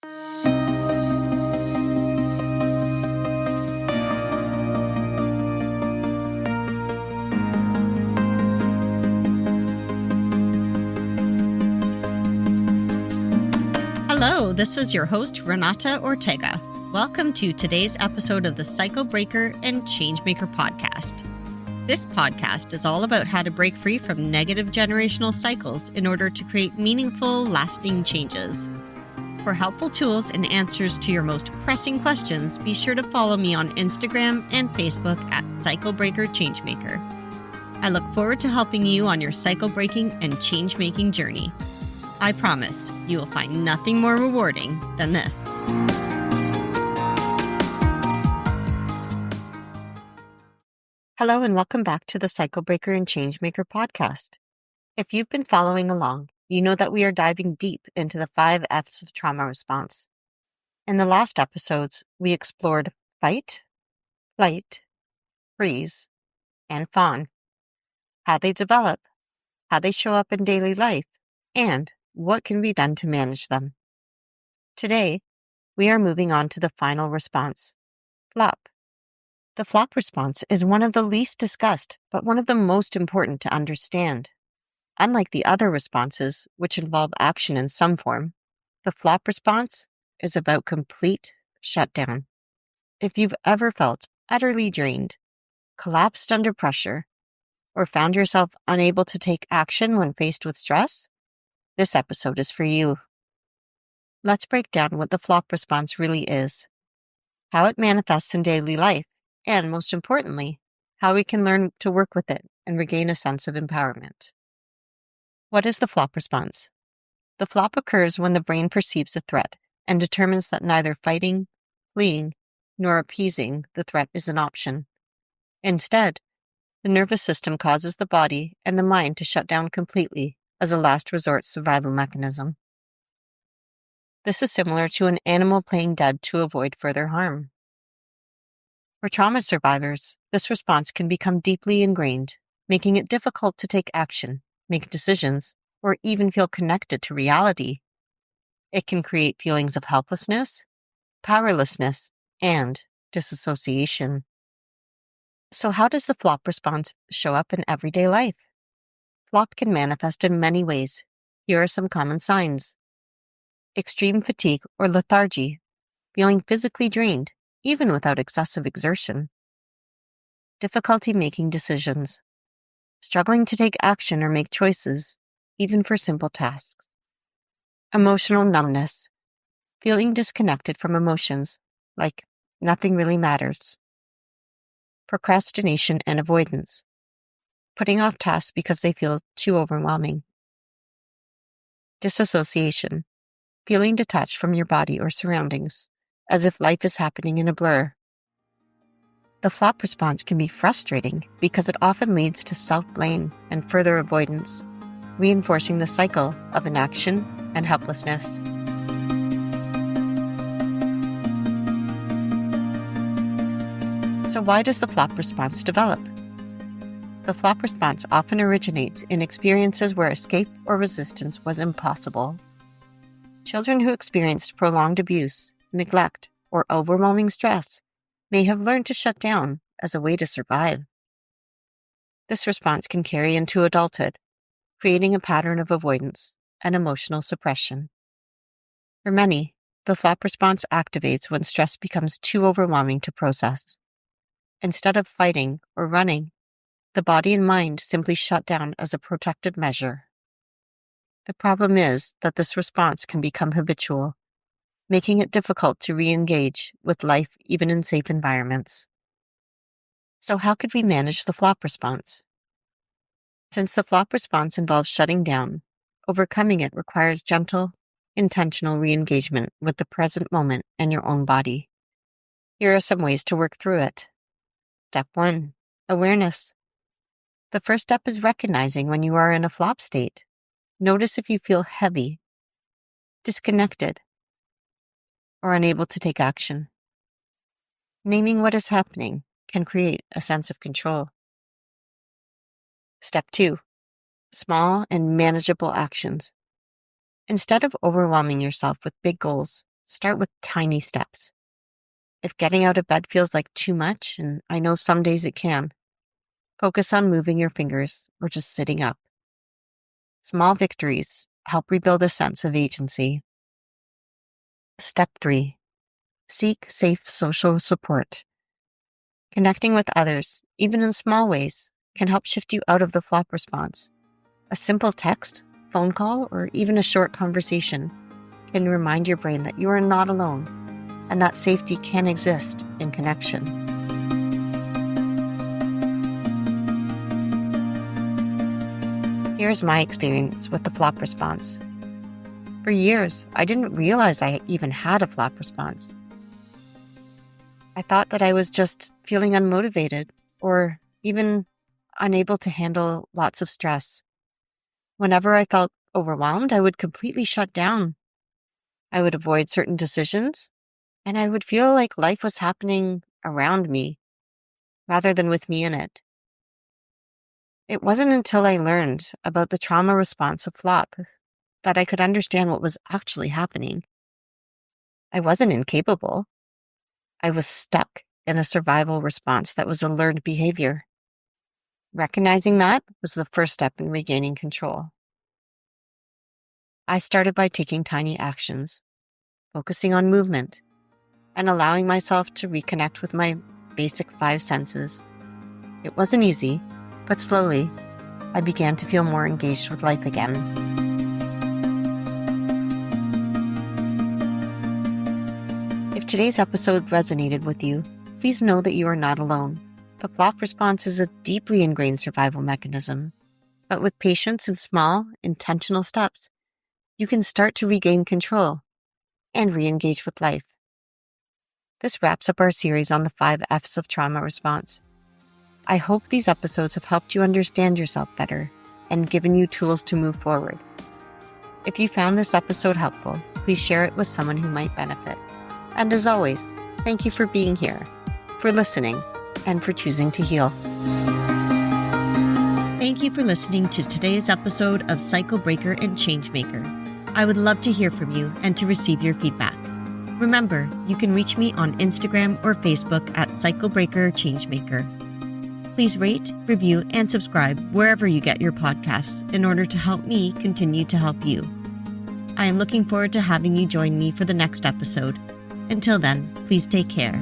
Hello, this is your host, Renata Ortega. Welcome to today's episode of the Cycle Breaker and Changemaker podcast. This podcast is all about how to break free from negative generational cycles in order to create meaningful, lasting changes. For helpful tools and answers to your most pressing questions, be sure to follow me on Instagram and Facebook at Cycle Breaker Changemaker. I look forward to helping you on your cycle breaking and change-making journey. I promise you will find nothing more rewarding than this. Hello and welcome back to the Cycle Breaker and Changemaker podcast. If you've been following along, you know that we are diving deep into the 5 F's of trauma response. In the last episodes, we explored fight, flight, freeze, and fawn, how they develop, how they show up in daily life, and what can be done to manage them. Today, we are moving on to the final response, flop. The flop response is one of the least discussed, but one of the most important to understand. Unlike the other responses, which involve action in some form, the flop response is about complete shutdown. If you've ever felt utterly drained, collapsed under pressure, or found yourself unable to take action when faced with stress, this episode is for you. Let's break down what the flop response really is, how it manifests in daily life, and most importantly, how we can learn to work with it and regain a sense of empowerment. What is the flop response? The flop occurs when the brain perceives a threat and determines that neither fighting, fleeing, nor appeasing the threat is an option. Instead, the nervous system causes the body and the mind to shut down completely as a last resort survival mechanism. This is similar to an animal playing dead to avoid further harm. For trauma survivors, this response can become deeply ingrained, making it difficult to take action, make decisions, or even feel connected to reality. It can create feelings of helplessness, powerlessness, and disassociation. So how does the flop response show up in everyday life? Flop can manifest in many ways. Here are some common signs. Extreme fatigue or lethargy, feeling physically drained, even without excessive exertion. Difficulty making decisions, struggling to take action or make choices, even for simple tasks. Emotional numbness, feeling disconnected from emotions, like nothing really matters. Procrastination and avoidance, putting off tasks because they feel too overwhelming. Disassociation, feeling detached from your body or surroundings, as if life is happening in a blur. The flop response can be frustrating because it often leads to self-blame and further avoidance, reinforcing the cycle of inaction and helplessness. So why does the flop response develop? The flop response often originates in experiences where escape or resistance was impossible. Children who experienced prolonged abuse, neglect, or overwhelming stress may have learned to shut down as a way to survive. This response can carry into adulthood, creating a pattern of avoidance and emotional suppression. For many, the flop response activates when stress becomes too overwhelming to process. Instead of fighting or running, the body and mind simply shut down as a protective measure. The problem is that this response can become habitual, making it difficult to re-engage with life even in safe environments. So how could we manage the flop response? Since the flop response involves shutting down, overcoming it requires gentle, intentional re-engagement with the present moment and your own body. Here are some ways to work through it. Step 1. Awareness. The first step is recognizing when you are in a flop state. Notice if you feel heavy, disconnected, or unable to take action. Naming what is happening can create a sense of control. Step 2. Small and manageable actions. Instead of overwhelming yourself with big goals, start with tiny steps. If getting out of bed feels like too much, and I know some days it can, focus on moving your fingers or just sitting up. Small victories help rebuild a sense of agency. Step 3. Seek safe social support. Connecting with others, even in small ways, can help shift you out of the flop response. A simple text, phone call, or even a short conversation can remind your brain that you are not alone and that safety can exist in connection. Here's my experience with the flop response. For years, I didn't realize I even had a flop response. I thought that I was just feeling unmotivated or even unable to handle lots of stress. Whenever I felt overwhelmed, I would completely shut down. I would avoid certain decisions, and I would feel like life was happening around me rather than with me in it. It wasn't until I learned about the trauma response of flop that I could understand what was actually happening. I wasn't incapable. I was stuck in a survival response that was a learned behavior. Recognizing that was the first step in regaining control. I started by taking tiny actions, focusing on movement, and allowing myself to reconnect with my basic 5 senses. It wasn't easy, but slowly, I began to feel more engaged with life again. If today's episode resonated with you, please know that you are not alone. The flop response is a deeply ingrained survival mechanism, but with patience and small, intentional steps, you can start to regain control and re-engage with life. This wraps up our series on the 5 F's of trauma response. I hope these episodes have helped you understand yourself better and given you tools to move forward. If you found this episode helpful, please share it with someone who might benefit. And as always, thank you for being here, for listening, and for choosing to heal. Thank you for listening to today's episode of Cycle Breaker and Changemaker. I would love to hear from you and to receive your feedback. Remember, you can reach me on Instagram or Facebook at Cycle Breaker Changemaker. Please rate, review, and subscribe wherever you get your podcasts in order to help me continue to help you. I am looking forward to having you join me for the next episode. Until then, please take care.